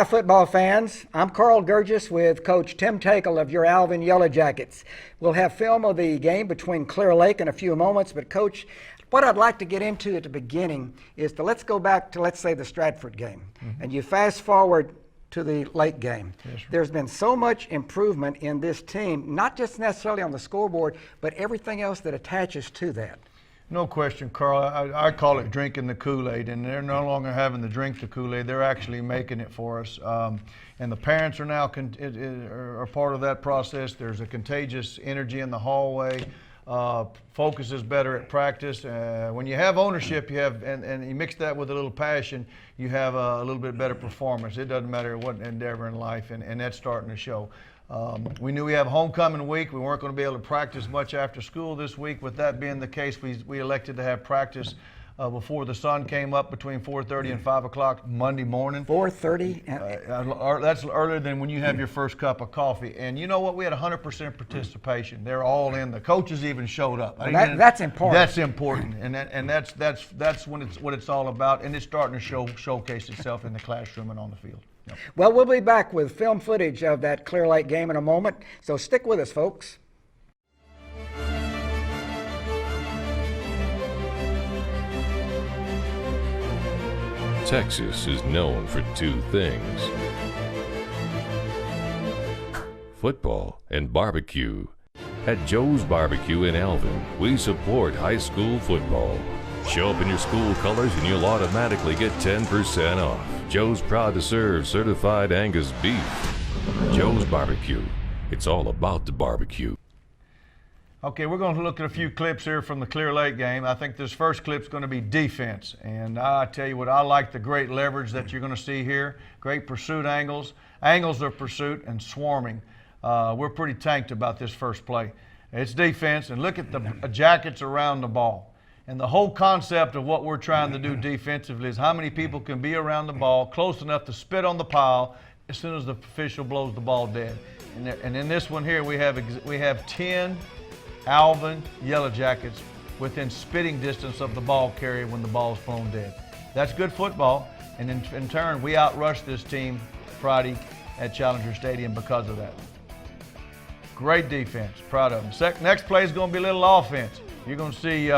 Hi, football fans. I'm Carl Gurgis with Coach Tim Takel of your Alvin Yellow Jackets. We'll have film of the game between Clear Lake in a few moments, but Coach, what I'd like to get into at the beginning is let's go back to, let's say, the Stratford game. And you fast forward to the Lake game. Yes, there's been so much improvement in this team, not just necessarily on the scoreboard, but everything else that attaches to that. No question, Carl. I call it drinking the Kool-Aid, and they're no longer having to drink the Kool-Aid. They're actually making it for us. And the parents are now are part of that process. There's a contagious energy in the hallway. Focus is better at practice. When you have ownership, you have, and you mix that with a little passion, you have a little bit better performance. It doesn't matter what endeavor in life, and that's starting to show. We knew we have homecoming week. We weren't going to be able to practice much after school this week. With that being the case, we elected to have practice before the sun came up between 4:30 and 5 o'clock Monday morning. 4:30? That's earlier than when you have your first cup of coffee. And you know what? We had 100% participation. They're all in. The coaches even showed up. That's important. That's important, and that's what it's all about. And it's starting to showcase itself in the classroom and on the field. Yep. Well, we'll be back with film footage of that Clear Lake game in a moment, so stick with us, folks. Texas is known for two things: football and barbecue. At Joe's Barbecue in Alvin, we support high school football. Show up in your school colors and you'll automatically get 10% off. Joe's proud to serve certified Angus beef. Joe's Barbecue. It's all about the barbecue. Okay, we're going to look at a few clips here from the Clear Lake game. I think this first clip's going to be defense. And I tell you what, I like the great leverage that you're going to see here. Great pursuit angles of pursuit, and swarming. We're pretty tanked about this first play. It's defense, and look at the Jackets around the ball. And the whole concept of what we're trying to do defensively is how many people can be around the ball close enough to spit on the pile as soon as the official blows the ball dead. And in this one here, we have 10 Alvin Yellow Jackets within spitting distance of the ball carrier when the ball is blown dead. That's good football, and in turn, we outrushed this team Friday at Challenger Stadium because of that. Great defense, proud of them. Next play is going to be a little offense. You're going to see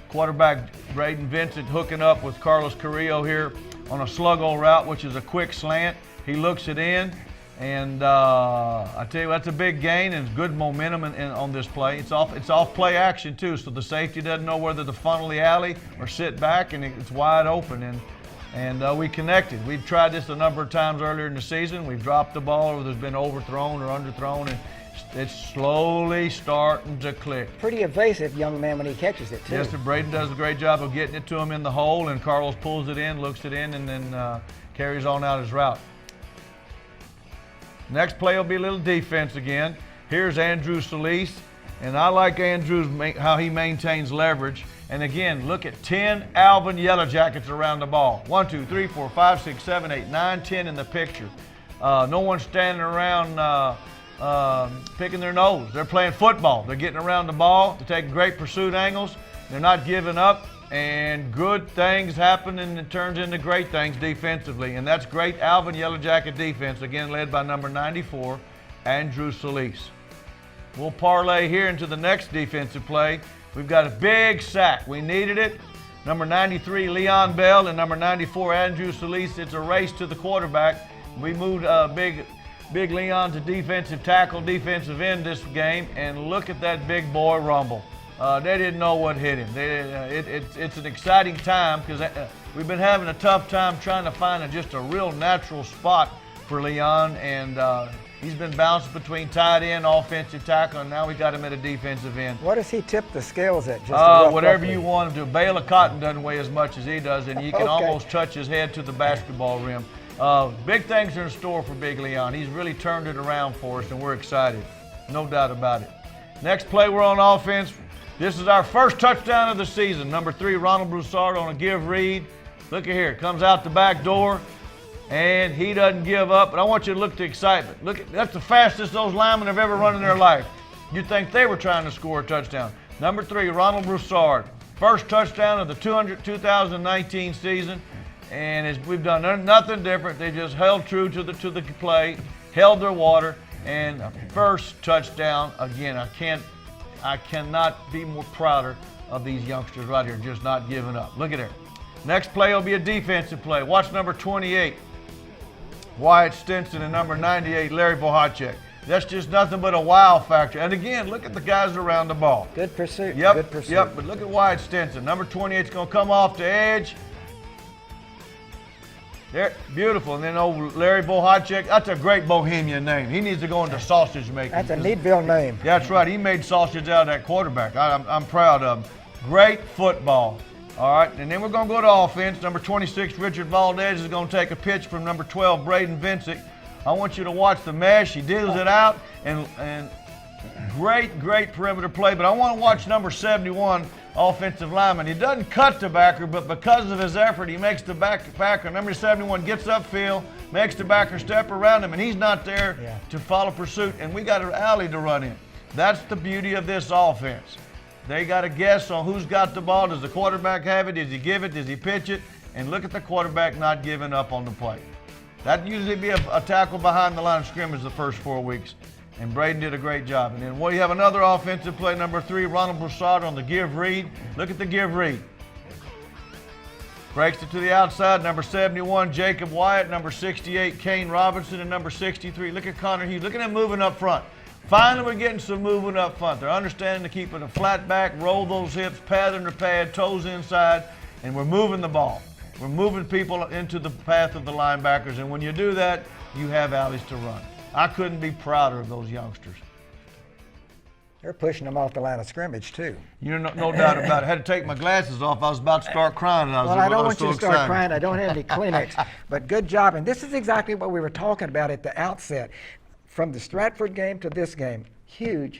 quarterback Braden Vincent hooking up with Carlos Carrillo here on a sluggo route, which is a quick slant. He looks it in, and I tell you, that's a big gain and good momentum on this play. It's off play action too, so the safety doesn't know whether to funnel the alley or sit back, and it's wide open. And we connected. We've tried this a number of times earlier in the season. We've dropped the ball, or there's been overthrown or underthrown, and it's slowly starting to click. Pretty evasive young man when he catches it, too. Yes, Braden does a great job of getting it to him in the hole, and Carlos pulls it in, looks it in, and then carries on out his route. Next play will be a little defense again. Here's Andrew Solis, and I like Andrew's how he maintains leverage. And again, look at 10 Alvin Yellow Jackets around the ball. 1, 2, 3, 4, 5, 6, 7, 8, 9, 10 in the picture. No one's standing around picking their nose. They're playing football. They're getting around the ball. They're taking great pursuit angles. They're not giving up, and good things happen, and it turns into great things defensively. And that's great Alvin Yellow Jacket defense, again led by number 94, Andrew Solis. We'll parlay here into the next defensive play. We've got a big sack. We needed it. Number 93, Leon Bell, and number 94, Andrew Solis. It's a race to the quarterback. We moved Big Leon to defensive tackle, defensive end this game, and look at that big boy rumble. They didn't know what hit him. It's an exciting time because we've been having a tough time trying to find just a real natural spot for Leon, and he's been bouncing between tight end, offensive tackle, and now we got him at a defensive end. What does he tip the scales at? Just whatever you want him to. A bale of cotton doesn't weigh as much as he does, and you can almost touch his head to the basketball rim. Big things are in store for Big Leon. He's really turned it around for us, and we're excited. No doubt about it. Next play, we're on offense. This is our first touchdown of the season. Number 3, Ronald Broussard on a give read. Look at here. Comes out the back door, and he doesn't give up. But I want you to look at the excitement. That's the fastest those linemen have ever run in their life. You'd think they were trying to score a touchdown. Number 3, Ronald Broussard. First touchdown of the 2019 season. and we've done nothing different. They just held true to the play, held their water, and first touchdown. Again, I cannot be more prouder of these youngsters right here, just not giving up. Look at there. Next play will be a defensive play. Watch number 28, Wyatt Stinson, and number 98, Larry Bohacek. That's just nothing but a wow factor. And again, look at the guys around the ball. Good pursuit. Yep, Good pursuit. yep. But look at Wyatt Stinson. Number 28 is going to come off the edge. There, beautiful. And then old Larry Bohacek. That's a great Bohemian name. He needs to go into sausage making. That's a Needville name. That's right. He made sausage out of that quarterback. I'm proud of him. Great football. All right, and then we're going to go to offense. Number 26, Richard Valdez, is going to take a pitch from number 12, Braden Vincic. I want you to watch the mesh. He deals it out, and great perimeter play. But I want to watch number 71, offensive lineman. He doesn't cut the backer, but because of his effort, he makes the backer. Number 71 gets upfield, makes the backer step around him, and he's not there to follow pursuit. And we got an alley to run in. That's the beauty of this offense. They got to guess on who's got the ball. Does the quarterback have it? Does he give it? Does he pitch it? And look at the quarterback not giving up on the play. That usually be a tackle behind the line of scrimmage the first 4 weeks. And Braden did a great job. And then we have another offensive play, number 3, Ronald Broussard on the give read. Look at the give read. Breaks it to the outside. Number 71, Jacob Wyatt. Number 68, Kane Robinson. And number 63, look at Connor Hughes. Look at him moving up front. Finally, we're getting some movement up front. They're understanding to keep it a flat back, roll those hips, pattern the pad, toes inside, and we're moving the ball. We're moving people into the path of the linebackers, and when you do that, you have alleys to run. I couldn't be prouder of those youngsters. They're pushing them off the line of scrimmage, too. You know, no doubt about it. I had to take my glasses off. I was about to start crying. And Well, I don't want you to start crying. I don't have any Kleenex. But good job. And this is exactly what we were talking about at the outset. From the Stratford game to this game, huge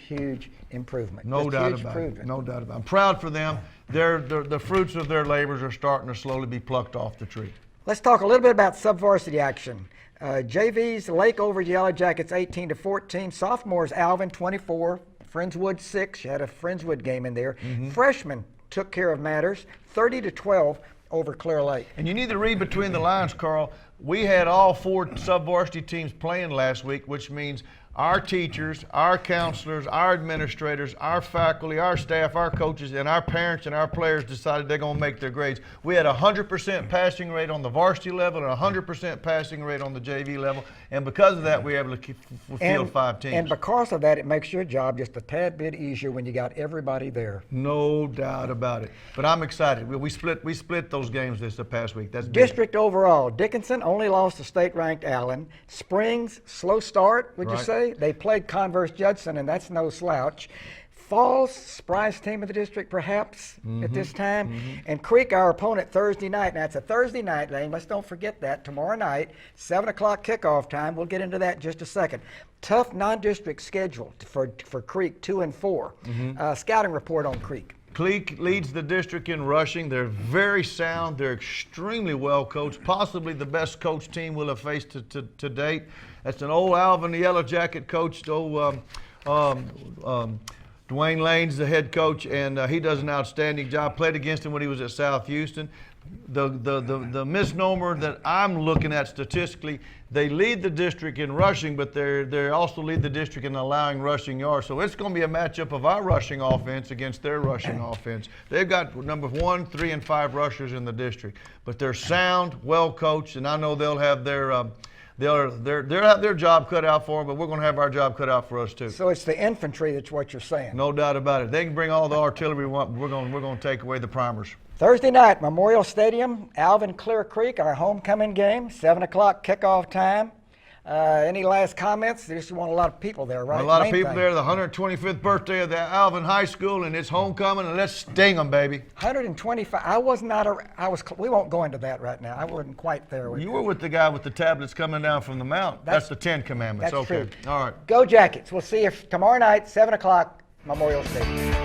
improvement. No Just doubt huge about improvement. it. No doubt about it. I'm proud for them. The fruits of their labors are starting to slowly be plucked off the tree. Let's talk a little bit about sub-varsity action. JV's Lake over Yellow Jackets 18-14. Sophomores Alvin 24, Friendswood 6. You had a Friendswood game in there. Freshmen took care of matters 30-12 over Clear Lake. And you need to read between the lines, Carl. We had all 4 sub-varsity teams playing last week, which means our teachers, our counselors, our administrators, our faculty, our staff, our coaches, and our parents and our players decided they're going to make their grades. We had a 100% passing rate on the varsity level and a 100% passing rate on the JV level, and because of that, we were able to field 5 teams. And because of that, it makes your job just a tad bit easier when you got everybody there. No doubt about it. But I'm excited. We split those games this past week. That's big. District overall, Dickinson only lost to state-ranked Allen. Springs, slow start, would you Right. say? They played Converse Judson, and that's no slouch. Falls, surprise team of the district perhaps at this time. And Creek, our opponent, Thursday night. Now, it's a Thursday night game. Let's don't forget that. Tomorrow night, 7 o'clock kickoff time. We'll get into that in just a second. Tough non-district schedule for Creek, 2 and 4. Scouting report on Creek. Creek leads the district in rushing. They're very sound. They're extremely well coached, possibly the best coach team we'll have faced to date. That's an old Alvin Yellow Jacket coach. Dwayne Lane's the head coach, and he does an outstanding job. Played against him when he was at South Houston. The misnomer that I'm looking at statistically, they lead the district in rushing, but they also lead the district in allowing rushing yards. So it's going to be a matchup of our rushing offense against their rushing offense. They've got number 1, 3, and 5 rushers in the district, but they're sound, well coached, and I know they'll have their job cut out for them, but we're going to have our job cut out for us too. So it's the infantry that's what you're saying. No doubt about it. They can bring all the artillery we want, but we're going to take away the primers. Thursday night, Memorial Stadium, Alvin Clear Creek, our homecoming game, 7 o'clock kickoff time. Any last comments? They just want a lot of people there, right? A lot of Main people thing. there. The 125th birthday of the Alvin High School, and it's homecoming, and let's sting them, baby. 125. We won't go into that right now. I wasn't quite there with You were with the guy with the tablets coming down from the mount. That's the 10 Commandments. That's okay. true. All right. Go Jackets. We'll see you tomorrow night, 7 o'clock, Memorial Stadium.